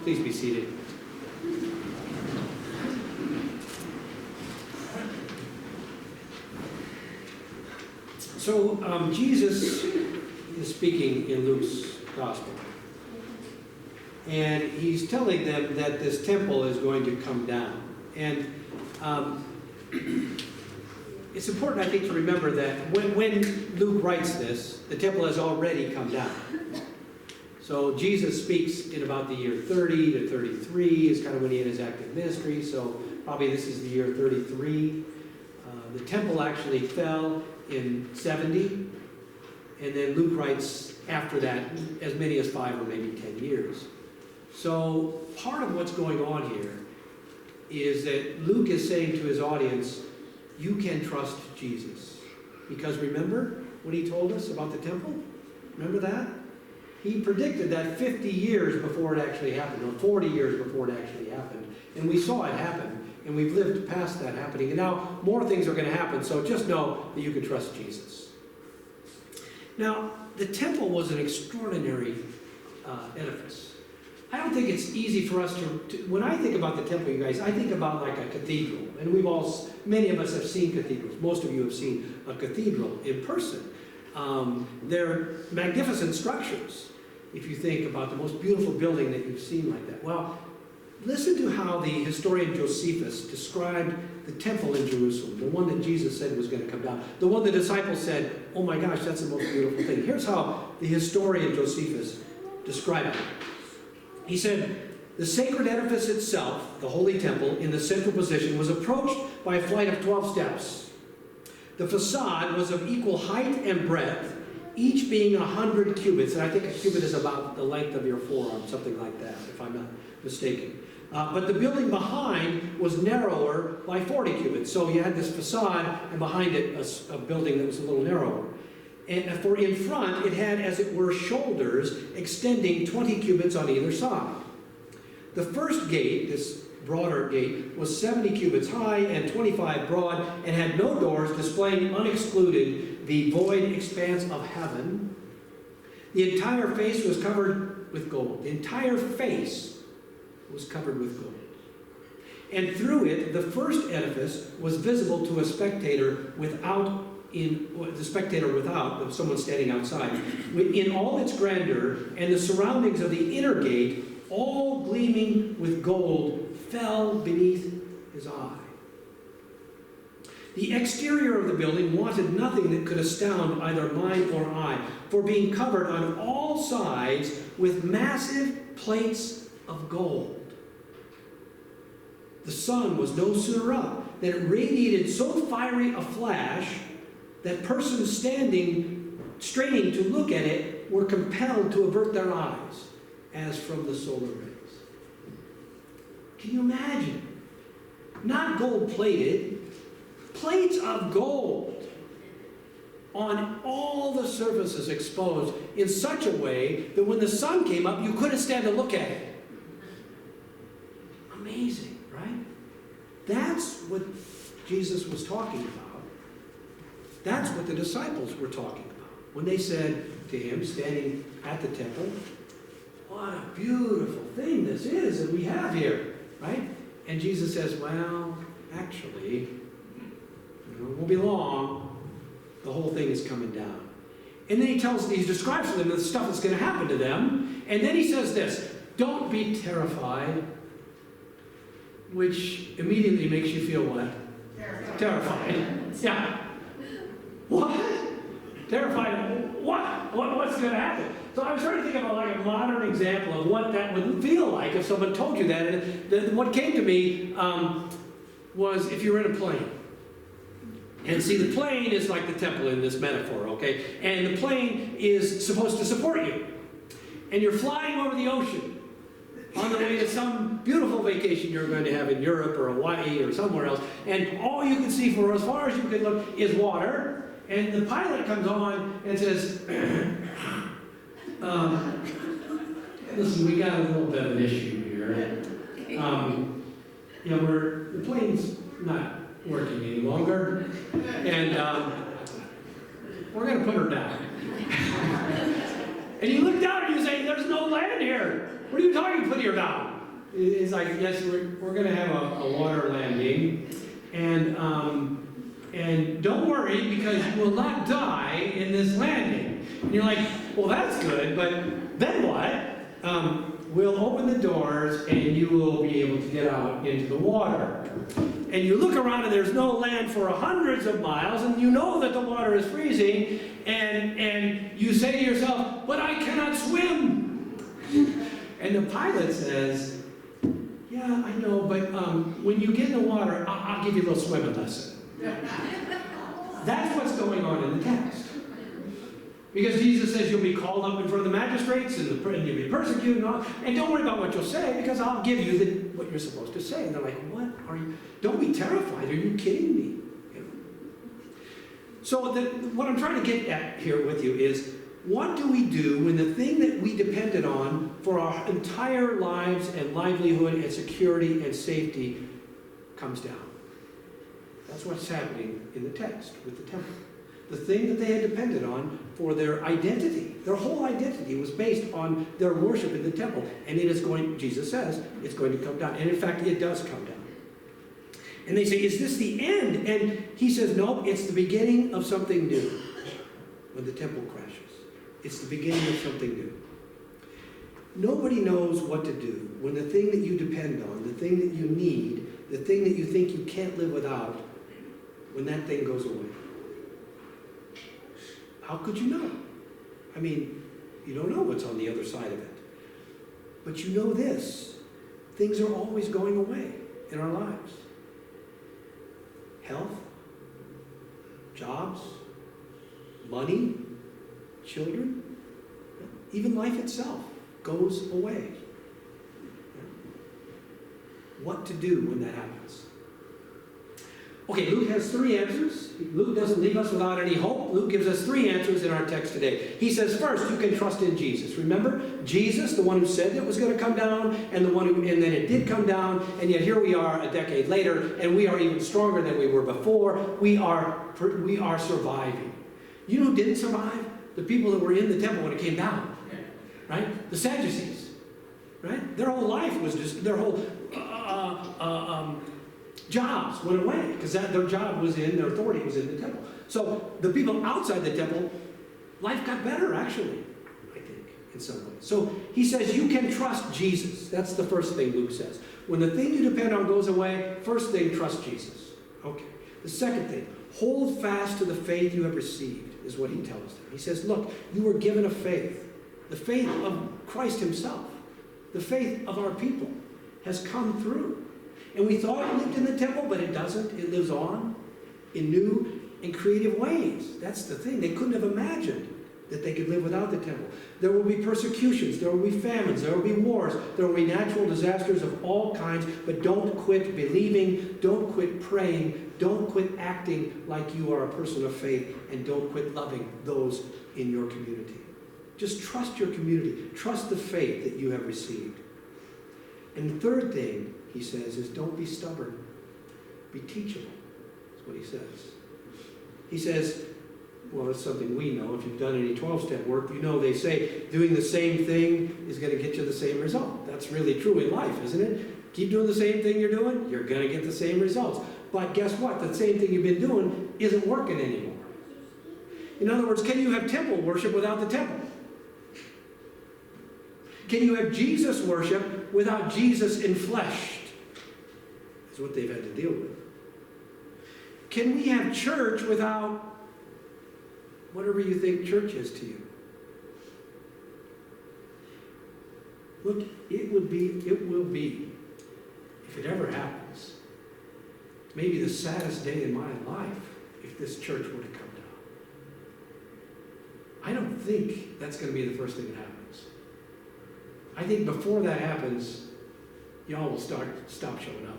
Please be seated. So Jesus is speaking in Luke's gospel. And he's telling them that this temple is going to come down. And it's important, I think, to remember that when Luke writes this, the temple has already come down. So Jesus speaks in about the year 30 to 33 is kind of when he had his active ministry. So probably this is the year 33. The temple actually fell in 70. And then Luke writes after that as many as 5 or maybe 10 years. So part of what's going on here is that Luke is saying to his audience, you can trust Jesus. Because remember what he told us about the temple? Remember that? He predicted that 50 years before it actually happened, or 40 years before it actually happened. And we saw it happen, and we've lived past that happening. And now more things are going to happen, so just know that you can trust Jesus. Now, the temple was an extraordinary edifice. I don't think it's easy for us to, when I think about the temple, you guys, I think about like a cathedral. And many of us have seen cathedrals. Most of you have seen a cathedral in person. They're magnificent structures. If you think about the most beautiful building that you've seen like that. Well, listen to how the historian Josephus described the temple in Jerusalem, the one that Jesus said was going to come down. The one the disciples said, oh my gosh, that's the most beautiful thing. Here's how the historian Josephus described it. He said, the sacred edifice itself, the holy temple, in the central position, was approached by a flight of 12 steps. The facade was of equal height and breadth, each being 100 cubits. And I think a cubit is about the length of your forearm, something like that, if I'm not mistaken. But the building behind was narrower by 40 cubits. So you had this facade, and behind it a building that was a little narrower. And for in front, it had, as it were, shoulders extending 20 cubits on either side. The first gate, this broader gate, was 70 cubits high and 25 broad, and had no doors, displaying unexcluded the void expanse of heaven. The entire face was covered with gold. The entire face was covered with gold. And through it, the first edifice was visible to a spectator without, someone standing outside, in all its grandeur, and the surroundings of the inner gate, all gleaming with gold, fell beneath his eye. The exterior of the building wanted nothing that could astound either mind or eye, for being covered on all sides with massive plates of gold. The sun was no sooner up than it radiated so fiery a flash that persons straining to look at it, were compelled to avert their eyes, as from the solar rays. Can you imagine? Not gold-plated, plates of gold on all the surfaces exposed in such a way that when the sun came up, you couldn't stand to look at it. Amazing, right? That's what Jesus was talking about. That's what the disciples were talking about when they said to him, standing at the temple, what a beautiful thing this is that we have here, right? And Jesus says, well, actually, it won't be long. The whole thing is coming down. And then he describes to them the stuff that's going to happen to them. And then he says this, don't be terrified, which immediately makes you feel what? Terrified. Yeah. What? Terrified. What? What's going to happen? So I was trying to think about like a modern example of what that would feel like if someone told you that. And what came to me was if you were in a plane. And see, the plane is like the temple in this metaphor, okay? And the plane is supposed to support you. And you're flying over the ocean on the way to some beautiful vacation you're going to have in Europe or Hawaii or somewhere else. And all you can see for as far as you can look is water. And the pilot comes on and says, listen, we got a little bit of an issue here. The plane's not working any longer, and we're going to put her down. And you look down and you say, there's no land here. What are you talking about, putting her down? It's like, yes, we're going to have a water landing, and don't worry because you will not die in this landing. And you're like, well, that's good, but then what? We'll open the doors and you will be able to get out into the water. And you look around and there's no land for hundreds of miles, and you know that the water is freezing, and you say to yourself, but I cannot swim. And the pilot says, yeah, I know, but when you get in the water, I'll give you a little swimming lesson. That's what's going on in the text. Because Jesus says you'll be called up in front of the magistrates and you'll be persecuted and all. And don't worry about what you'll say because I'll give you what you're supposed to say. And they're like, what are you? Don't be terrified. Are you kidding me? You know? So what I'm trying to get at here with you is, what do we do when the thing that we depended on for our entire lives and livelihood and security and safety comes down? That's what's happening in the text with the temple. The thing that they had depended on for their identity, their whole identity was based on their worship in the temple. And it is going, Jesus says, it's going to come down. And in fact, it does come down. And they say, is this the end? And he says, no, it's the beginning of something new. When the temple crashes, it's the beginning of something new. Nobody knows what to do when the thing that you depend on, the thing that you need, the thing that you think you can't live without, when that thing goes away. How could you know? I mean, you don't know what's on the other side of it. But you know this. Things are always going away in our lives. Health, jobs, money, children, even life itself goes away. What to do when that happens? Okay, Luke has three answers. Luke doesn't leave us without any hope. Luke gives us three answers in our text today. He says, first, you can trust in Jesus. Remember, Jesus, the one who said it was going to come down, and then it did come down, and yet here we are a decade later, and we are even stronger than we were before. We are surviving. You know who didn't survive? The people that were in the temple when it came down. Right? The Sadducees. Right? Their whole life was just, their whole jobs went away because their job was in, their authority was in the temple. So the people outside the temple, life got better actually, I think, in some ways. So he says you can trust Jesus. That's the first thing Luke says. When the thing you depend on goes away, first thing, trust Jesus. Okay. The second thing, hold fast to the faith you have received, is what he tells them. He says, look, you were given a faith. The faith of Christ himself. The faith of our people has come through. And we thought it lived in the temple, but it doesn't. It lives on in new and creative ways. That's the thing. They couldn't have imagined that they could live without the temple. There will be persecutions. There will be famines. There will be wars. There will be natural disasters of all kinds. But don't quit believing. Don't quit praying. Don't quit acting like you are a person of faith. And don't quit loving those in your community. Just trust your community. Trust the faith that you have received. And the third thing, he says, is don't be stubborn. Be teachable. That's what he says. He says, well, it's something we know. If you've done any 12-step work, you know they say doing the same thing is going to get you the same result. That's really true in life, isn't it? Keep doing the same thing you're doing, you're going to get the same results. But guess what? The same thing you've been doing isn't working anymore. In other words, can you have temple worship without the temple? Can you have Jesus worship without Jesus enfleshed? Is what they've had to deal with. Can we have church without whatever you think church is to you? Look, it will be, if it ever happens, maybe the saddest day in my life if this church were to come down. I don't think that's going to be the first thing that happens. I think before that happens, y'all will stop showing up.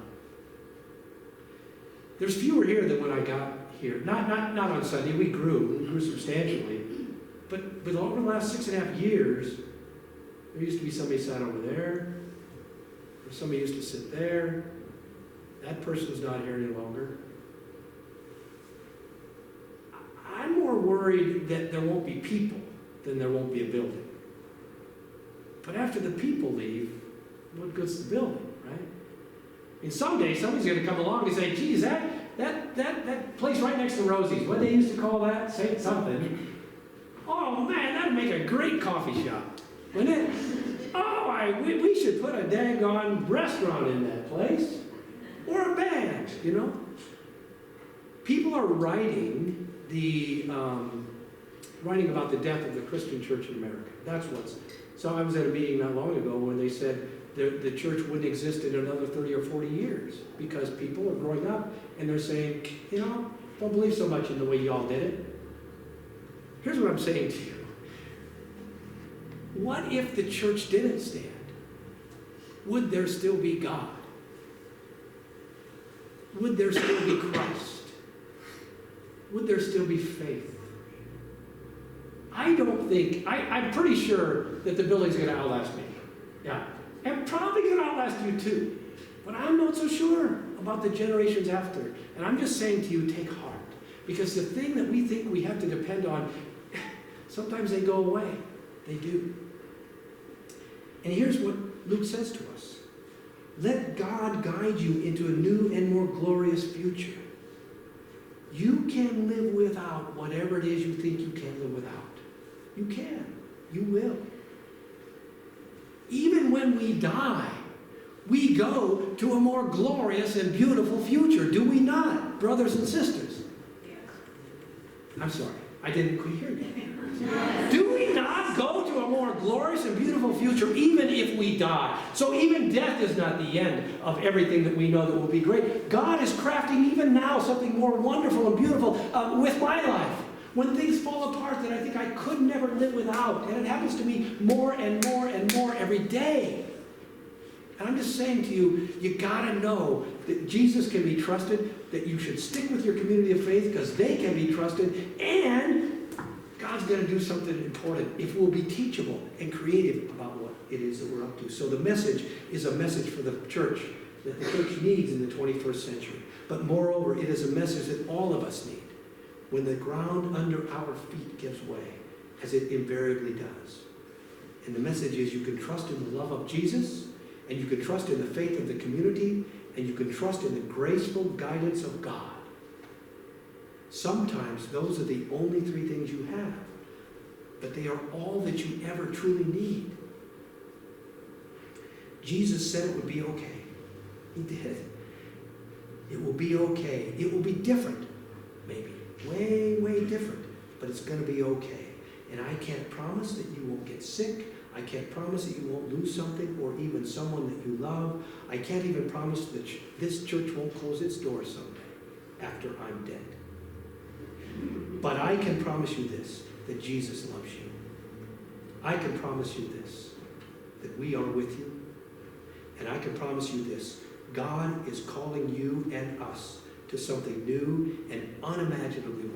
There's fewer here than when I got here. Not on Sunday. We grew substantially. But over the last 6.5 years, there used to be somebody sat over there. Or somebody used to sit there. That person's not here any longer. I'm more worried that there won't be people than there won't be a building. But after the people leave, what good goes to the building, right? And someday somebody's going to come along and say, geez, that place right next to Rosie's, what they used to call that? Say something. Oh man, that'd make a great coffee shop, wouldn't it? Oh, we should put a daggone restaurant in that place. Or a band, you know? People are writing about the death of the Christian church in America. That's what's... So I was at a meeting not long ago when they said the church wouldn't exist in another 30 or 40 years because people are growing up and they're saying, you know, don't believe so much in the way y'all did it. Here's what I'm saying to you. What if the church didn't stand? Would there still be God? Would there still be Christ? Would there still be faith? I don't think, I'm pretty sure that the building's going to outlast me. Yeah. And probably going to outlast you too. But I'm not so sure about the generations after. And I'm just saying to you, take heart. Because the thing that we think we have to depend on, sometimes they go away. They do. And here's what Luke says to us. Let God guide you into a new and more glorious future. You can live without whatever it is you think you can live without. You can. You will. Even when we die, we go to a more glorious and beautiful future, do we not, brothers and sisters? I'm sorry, I didn't quite hear you. Do we not go to a more glorious and beautiful future even if we die? So even death is not the end of everything that we know that will be great. God is crafting even now something more wonderful and beautiful with my life. When things fall apart that I think I could never live without, and it happens to me more and more and more every day. And I'm just saying to you, you gotta know that Jesus can be trusted, that you should stick with your community of faith because they can be trusted, and God's going to do something important if we'll be teachable and creative about what it is that we're up to. So the message is a message for the church that the church needs in the 21st century. But moreover, it is a message that all of us need when the ground under our feet gives way, as it invariably does. And the message is you can trust in the love of Jesus, and you can trust in the faith of the community, and you can trust in the graceful guidance of God. Sometimes those are the only three things you have, but they are all that you ever truly need. Jesus said it would be okay. He did. It will be okay. It will be different, maybe. Way, way different, but it's going to be okay. And I can't promise that you won't get sick. I can't promise that you won't lose something or even someone that you love. I can't even promise that this church won't close its doors someday after I'm dead. But I can promise you this, that Jesus loves you. I can promise you this, that we are with you. And I can promise you this, God is calling you and us to something new and unimaginably